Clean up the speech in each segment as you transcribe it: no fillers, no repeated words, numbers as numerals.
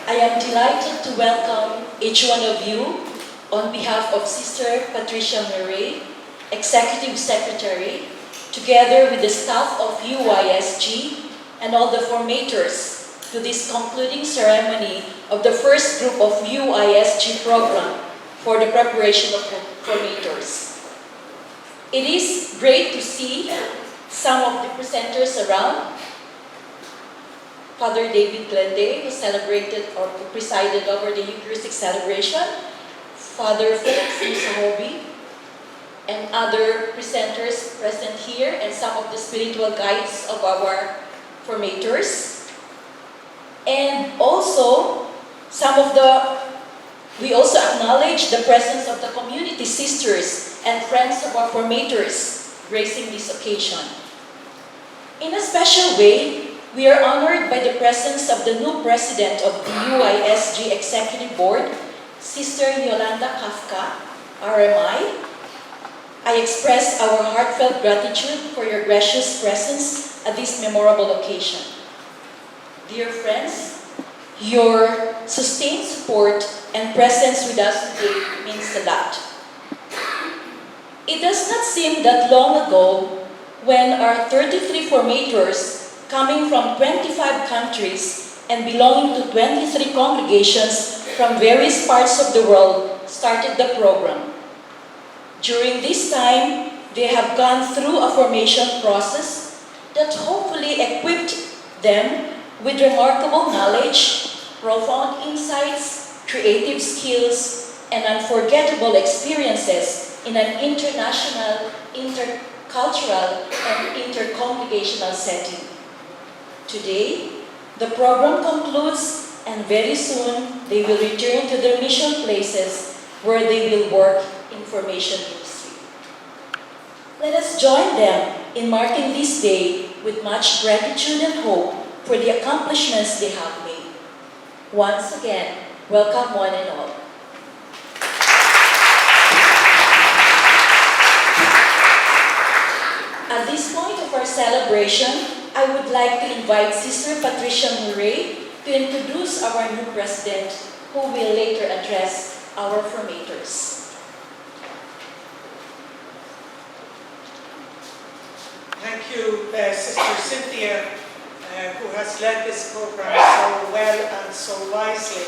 I am delighted to welcome each one of you on behalf of Sister Patricia Murray, Executive Secretary, together with the staff of UISG and all the formators to this concluding ceremony of the first group of UISG program for the preparation of formators. It is great to see some of the presenters around. Father David Glende, who celebrated or presided over the Eucharistic celebration, Father Felix Musahobi, and other presenters present here, and some of the spiritual guides of our formators. And also, we also acknowledge the presence of the community sisters and friends of our formators gracing this occasion. In a special way, we are honored by the presence of the new president of the UISG Executive Board, Sister Yolanda Kafka, RMI. I express our heartfelt gratitude for your gracious presence at this memorable occasion. Dear friends, your sustained support and presence with us today means a lot. It does not seem that long ago when our 33 formators coming from 25 countries and belonging to 23 congregations from various parts of the world started the program. During this time, they have gone through a formation process that hopefully equipped them with remarkable knowledge, profound insights, creative skills, and unforgettable experiences in an international, intercultural, and intercongregational setting. Today, the program concludes, and very soon they will return to their mission places where they will work in formation ministry. Let us join them in marking this day with much gratitude and hope for the accomplishments they have made. Once again, welcome one and all. At this point of our celebration, I would like to invite Sister Patricia Murray to introduce our new president, who will later address our formators. Thank you, Sister Cynthia, who has led this program so well and so wisely.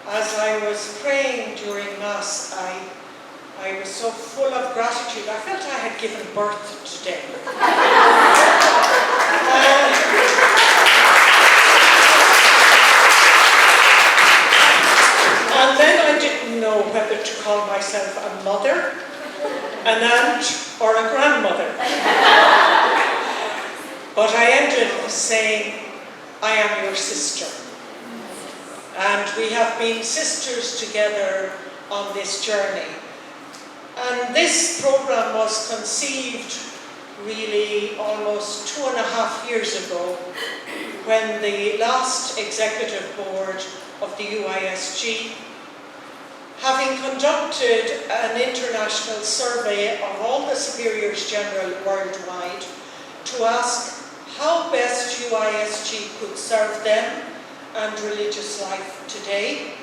As I was praying during Mass, I was so full of gratitude. I felt I had given birth today. And then I didn't know whether to call myself a mother, an aunt, or a grandmother. But I ended up saying, I am your sister. And we have been sisters together on this journey. And this program was conceived really almost 2.5 years ago, when the last executive board of the UISG, having conducted an international survey of all the superiors general worldwide to ask how best UISG could serve them and religious life today,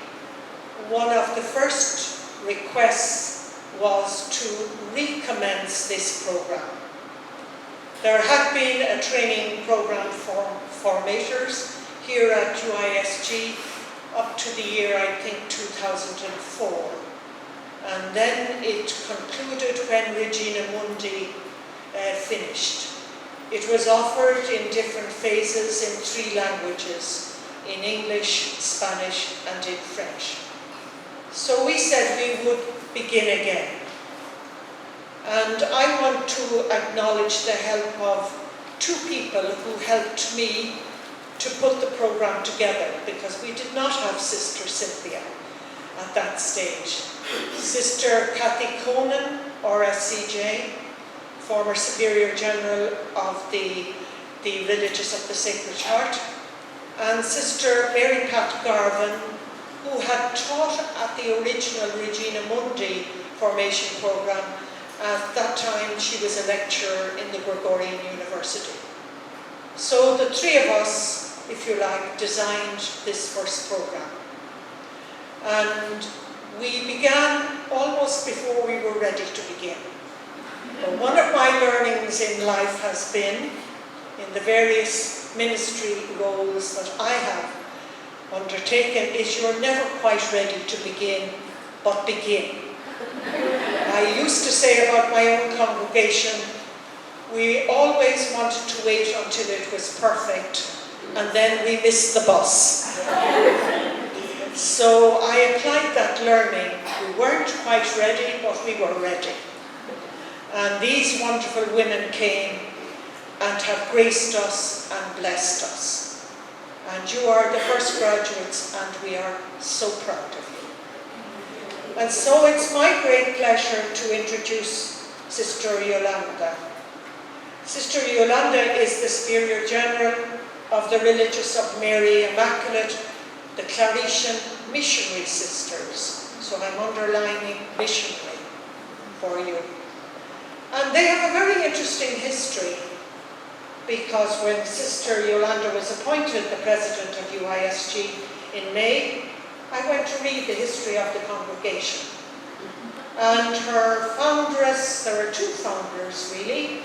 one of the first requests was to recommence this program. There had been a training program for formators here at UISG up to the year, I think, 2004. And then it concluded when Regina Mundi finished. It was offered in different phases in 3 languages, in English, Spanish, and in French. So we said we would begin again. And I want to acknowledge the help of 2 people who helped me to put the program together, because we did not have Sister Cynthia at that stage. Sister Kathy Conan, RSCJ, former Superior General of the Religious of the Sacred Heart, and Sister Mary Pat Garvin, who had taught at the original Regina Mundi formation program. At that time, she was a lecturer in the Gregorian University. So the 3 of us if you like, designed this first program. And we began almost before we were ready to begin. But one of my learnings in life has been, in the various ministry roles that I have undertaken, is you're never quite ready to begin, but begin. I used to say about my own congregation, we always wanted to wait until it was perfect, and then we missed the bus. So I applied that learning. We weren't quite ready, but we were ready. And these wonderful women came and have graced us and blessed us. And you are the first graduates, and we are so proud of you. And so it's my great pleasure to introduce Sister Yolanda. Sister Yolanda is the Superior General of the Religious of Mary Immaculate, the Claretian Missionary Sisters. So I'm underlining missionary for you. And they have a very interesting history, because when Sister Yolanda was appointed the President of UISG in May, I went to read the history of the congregation. And her foundress, there are two founders really,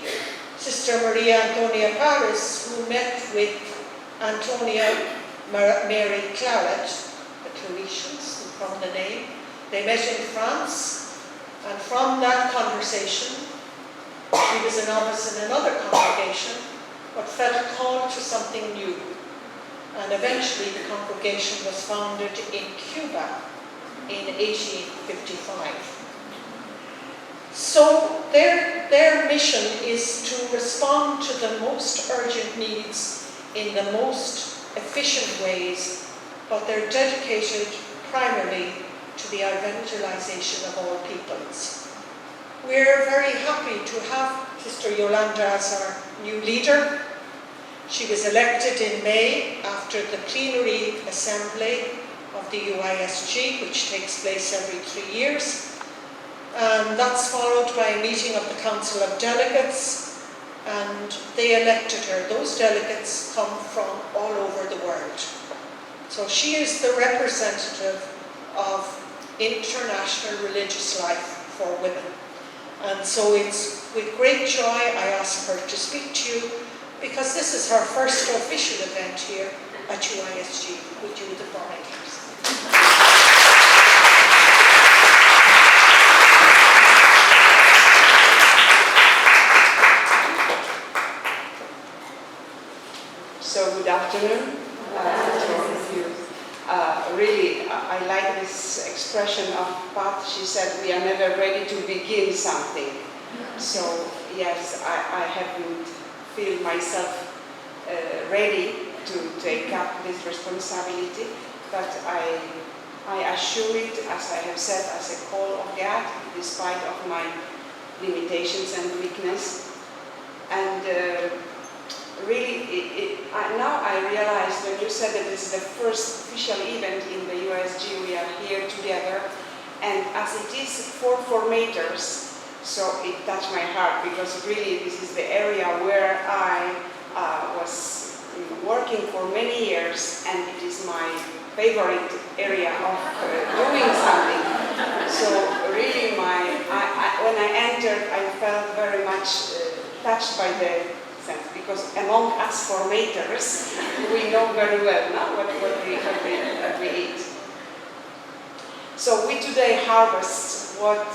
Sister Maria Antonia Paris, who met with Antonia Mary Claret, the Claretians, from the name. They met in France, and from that conversation, he was a novice in another congregation, but felt called to something new. And eventually the congregation was founded in Cuba in 1855. So their mission is to respond to the most urgent needs in the most efficient ways, but they're dedicated primarily to the evangelization of all peoples. We're very happy to have Sister Yolanda as our new leader. She was elected in May after the plenary assembly of the UISG, which takes place every 3 years. And that's followed by a meeting of the Council of Delegates, and they elected her. Those delegates come from all over the world. So she is the representative of international religious life for women. And so it's with great joy I ask her to speak to you, because this is her first official event here at UISG. Would you the Formators? So good afternoon to all of you. Really, I like this expression of Pat. She said, we are never ready to begin something. So yes, I haven't feel myself ready to take up this responsibility, but I assure it, as I have said, as a call of God, despite of my limitations and weakness. And really, now I realize when you said that this is the first official event in the UISG, we are here together, and as it is for formators, so it touched my heart, because really this is the area where I was working for many years, and it is my favorite area of doing something. So really, when I entered, I felt very much touched by the sense, because among us formators, we know very well now what we eat. So we today harvest what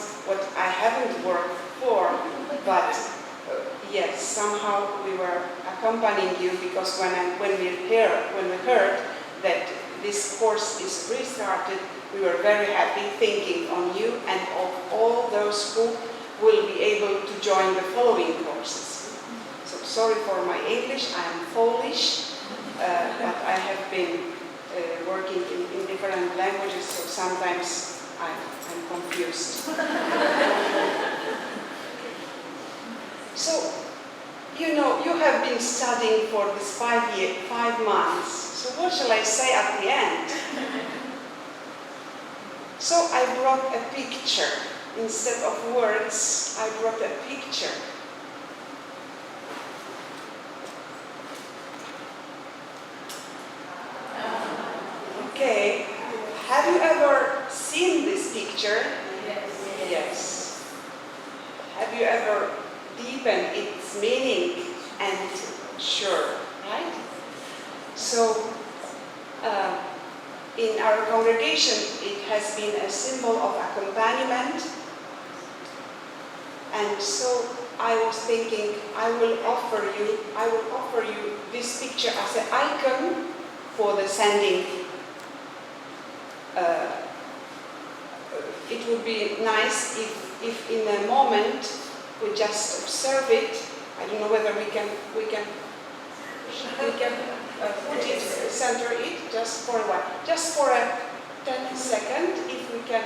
I haven't worked for, but yes, somehow we were accompanying you, because when we heard that this course is restarted, we were very happy thinking on you and of all those who will be able to join the following courses. So sorry for my English, I am Polish, but I have been working in different languages, so sometimes I'm confused. So, you know, you have been studying for this 5 months, so what shall I say at the end? So I brought a picture. Instead of words, I brought a picture. Okay. Have you ever seen this picture? Yes. Have you ever deepened its meaning and sure, right? So, in our congregation, it has been a symbol of accompaniment. And so I was thinking, I will offer you this picture as an icon for the sending. It would be nice if in a moment we just observe it. I don't know whether we can put it, center it just for a while, just for a 10 second, if we can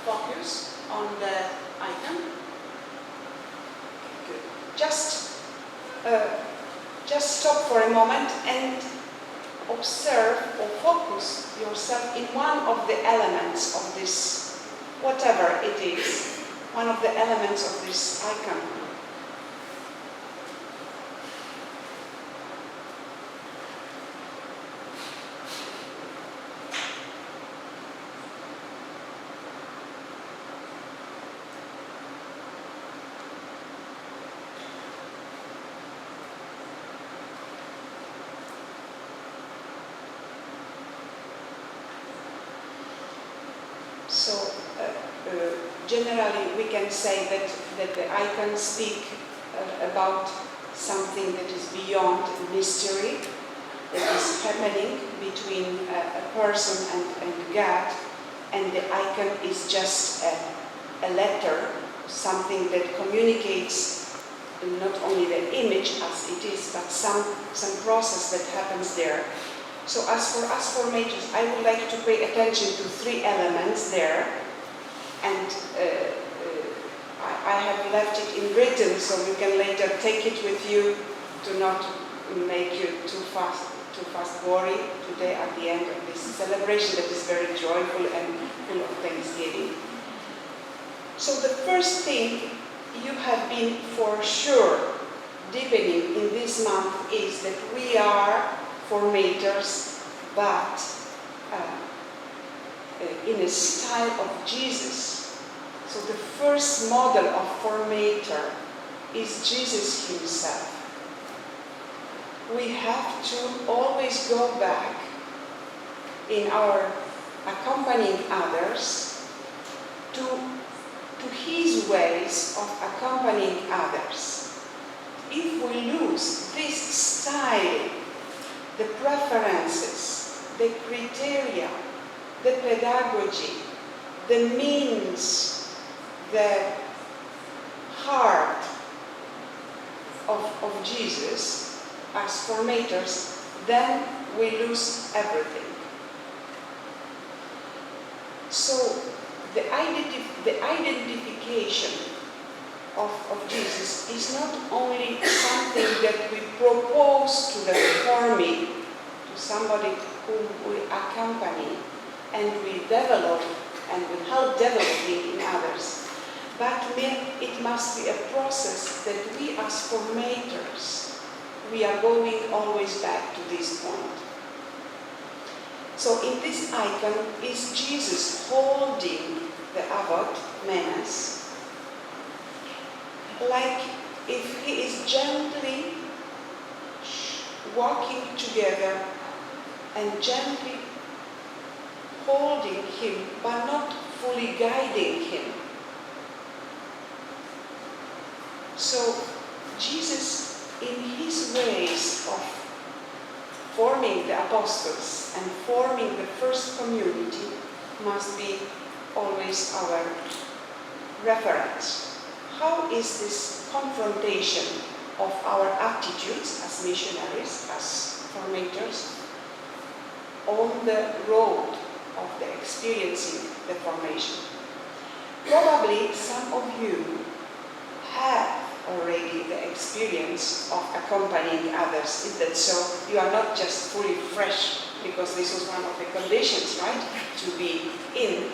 focus on the icon. Good. Just stop for a moment and observe or focus yourself in one of the elements of this, whatever it is, one of the elements of this icon. So, generally we can say that the icons speak about something that is beyond mystery, that is happening between a person and God, and the icon is just a letter, something that communicates not only the image as it is, but some process that happens there. So as for us formators, I would like to pay attention to three elements there, and I have left it in written, so you can later take it with you to not make you too fast worry today at the end of this celebration that is very joyful and full of thanksgiving. So the first thing you have been for sure deepening in this month is that we are formators, but in a style of Jesus. So the first model of formator is Jesus himself. We have to always go back in our accompanying others to his ways of accompanying others. If we lose this style, the preferences, the criteria, the pedagogy, the means, the heart of Jesus as formators, then we lose everything. So the identification of Jesus is not only something that we propose to the forming, to somebody whom we accompany and we develop and we help developing in others, but it must be a process that we as formators, we are going always back to this point. So in this icon is Jesus holding the abbot, Menas, like if he is gently walking together and gently holding him, but not fully guiding him. So Jesus, in his ways of forming the apostles and forming the first community, must be always our reference. How is this confrontation of our attitudes as missionaries, as formators, on the road of the experiencing the formation? Probably some of you have already the experience of accompanying others. Is that so? You are not just fully fresh, because this was one of the conditions, right, to be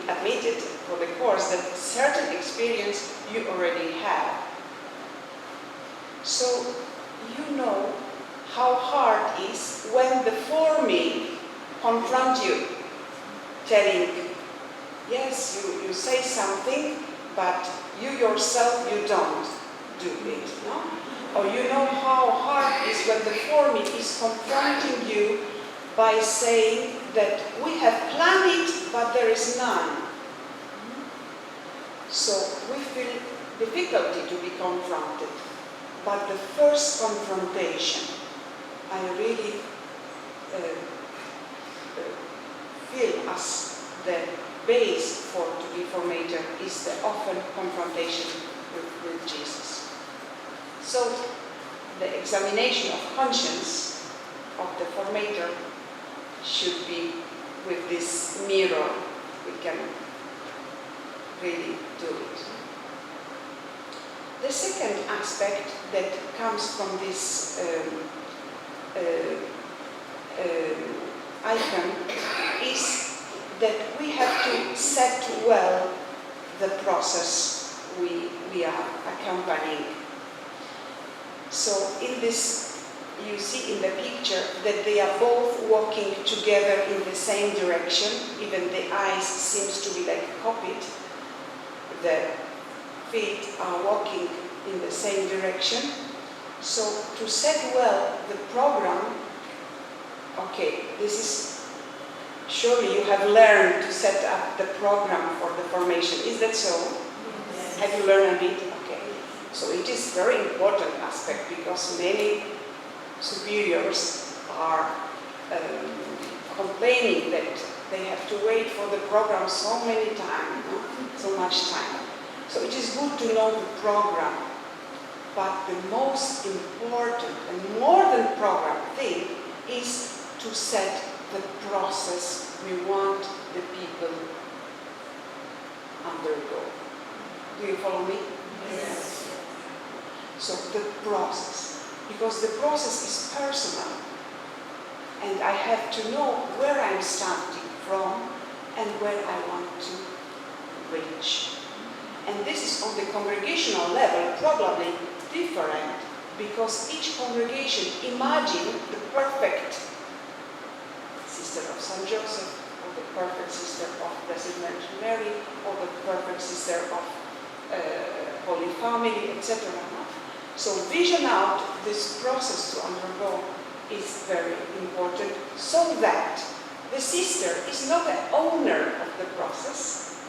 admitted for the course, that certain experience you already have. So you know how hard it is when the forming confront you telling, yes, you say something, but you yourself, you don't do it, no? Or you know how hard it is when the forming is confronting you by saying that we have planned it, but there is none. So we feel difficulty to be confronted. But the first confrontation, I really feel as the base for to be formator is the often confrontation with Jesus. So the examination of conscience of the formator should be with this mirror. We can really do it. The second aspect that comes from this icon is that we have to set well the process we are accompanying. So in this, you see in the picture that they are both walking together in the same direction. Even the eyes seems to be like copied. The feet are walking in the same direction. So to set well the program, okay, this is, surely you have learned to set up the program for the formation. Is that so? Yes. Have you learned a bit? Okay. So it is very important aspect because many superiors are complaining that they have to wait for the program so many times, no? So much time. So it is good to know the program, but the most important and more than program thing is to set the process we want the people undergo. Do you follow me? Yes. So the process, because the process is personal, and I have to know where I'm starting from and where I want to reach. And this is on the congregational level probably different, because each congregation imagine the perfect sister of St. Joseph, or the perfect sister of Blessed Virgin Mary, or the perfect sister of Holy Family, etc. So vision out this process to undergo is very important, so that the sister is not the owner of the process,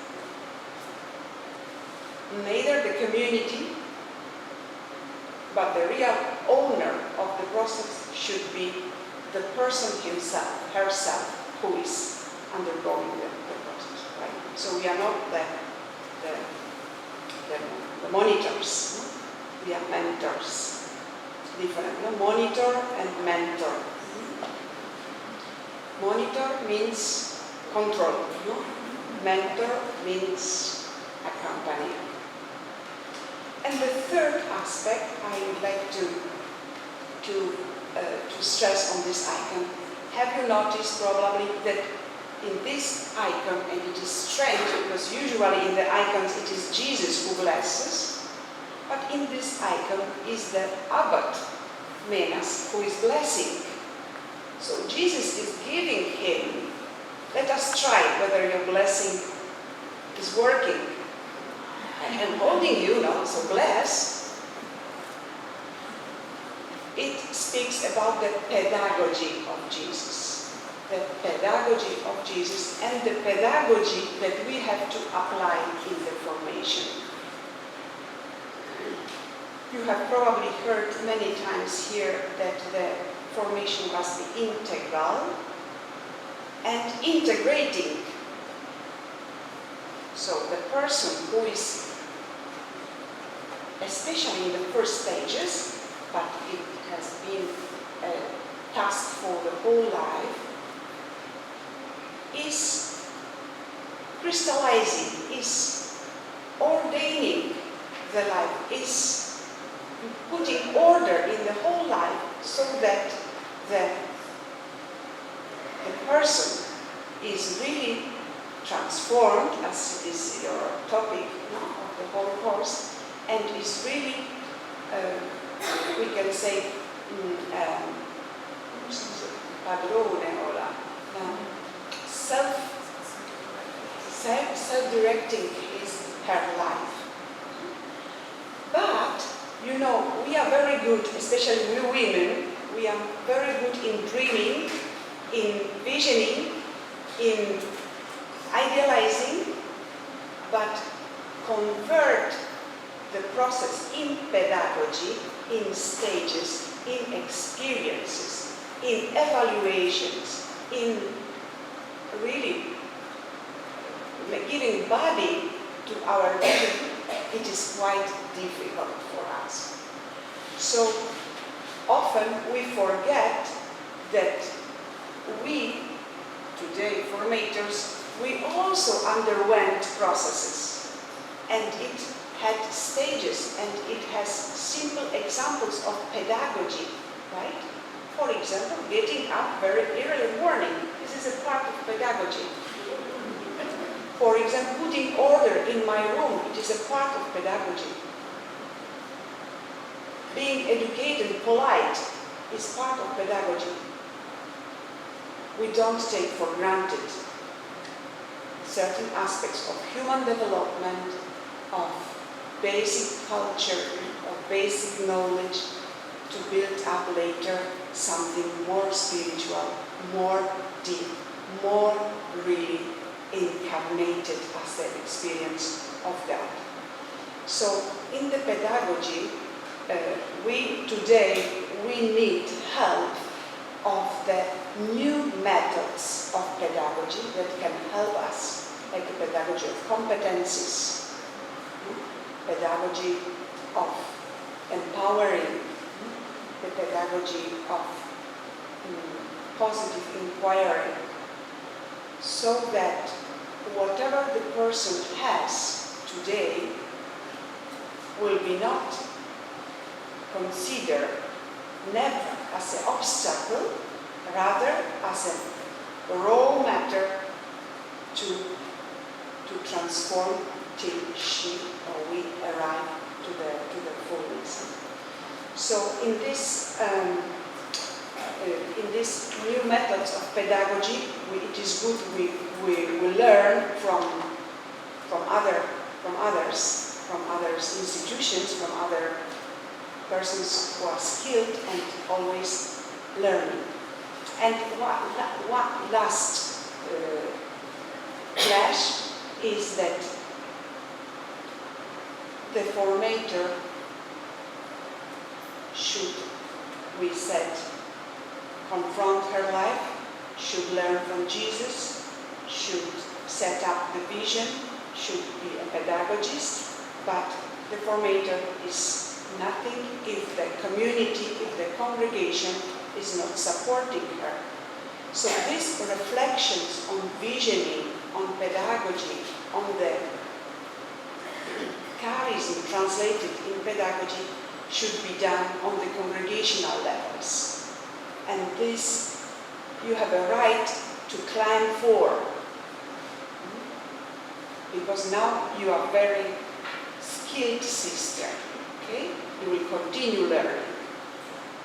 neither the community, but the real owner of the process should be the person himself, herself, who is undergoing the process. Right? So we are not the monitors. No? We are mentors. Different. No? Monitor and mentor. Monitor means control. No? Mentor means accompany. And the third aspect I would like to stress on this icon. Have you noticed probably that in this icon, and it is strange because usually in the icons it is Jesus who blesses, but in this icon is the abbot Menas who is blessing. So Jesus is giving him. Let us try whether your blessing is working. I am holding you now, so bless. It speaks about the pedagogy of Jesus. The pedagogy of Jesus and the pedagogy that we have to apply in the formation. You have probably heard many times here that the formation must be integral and integrating. So the person who is, especially in the first stages, but it has been a task for the whole life, is crystallizing, is ordaining the life, is putting order in the whole life so that the person is really transformed, as is your topic of the whole course, and is really, we can say, padrone or self-directing her life. But, you know, we are very good, especially we women, we are very good in dreaming, in visioning, in idealizing, but convert the process in pedagogy, in stages, in experiences, in evaluations, in really giving body to our vision, it is quite difficult for us. So often we forget that we, today, formators, we also underwent processes, and it had stages, and it has simple examples of pedagogy, right? For example, getting up very early morning. This is a part of pedagogy. For example, putting order in my room, it is a part of pedagogy. Being educated, polite, is part of pedagogy. We don't take for granted certain aspects of human development, of basic culture, of basic knowledge, to build up later something more spiritual, more deep, more really incarnated as the experience of God. So in the pedagogy, we need help of the new methods of pedagogy that can help us, like the pedagogy of competencies, pedagogy of empowering, the pedagogy of positive inquiry, so that whatever the person has today will be not considered never as an obstacle, rather as a raw matter to transform till she or we arrive to the fullness. So in this new methods of pedagogy, it is good we learn from other institutions, from other persons who are skilled and always learning. And one last flash is that the formator should, we said, confront her life, should learn from Jesus, should set up the vision, should be a pedagogist, but the formator is nothing if the community, if the congregation is not supporting her. So these reflections on visioning, on pedagogy, on the charism translated in pedagogy should be done on the congregational levels. And this you have a right to climb for, because now you are very skilled sister, okay? You will continue learning.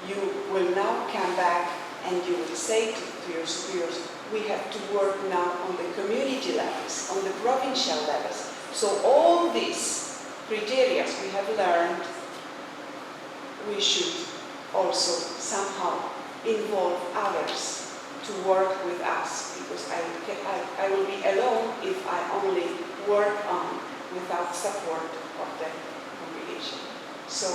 You will now come back and you will say to your superiors, we have to work now on the community levels, on the provincial levels. So all these criteria we have learned, we should also somehow involve others to work with us, because I will be alone if I only work on without support of the congregation. So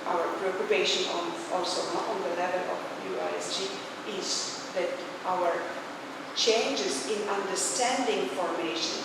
our preoccupation also on the level of UISG is that our changes in understanding formation,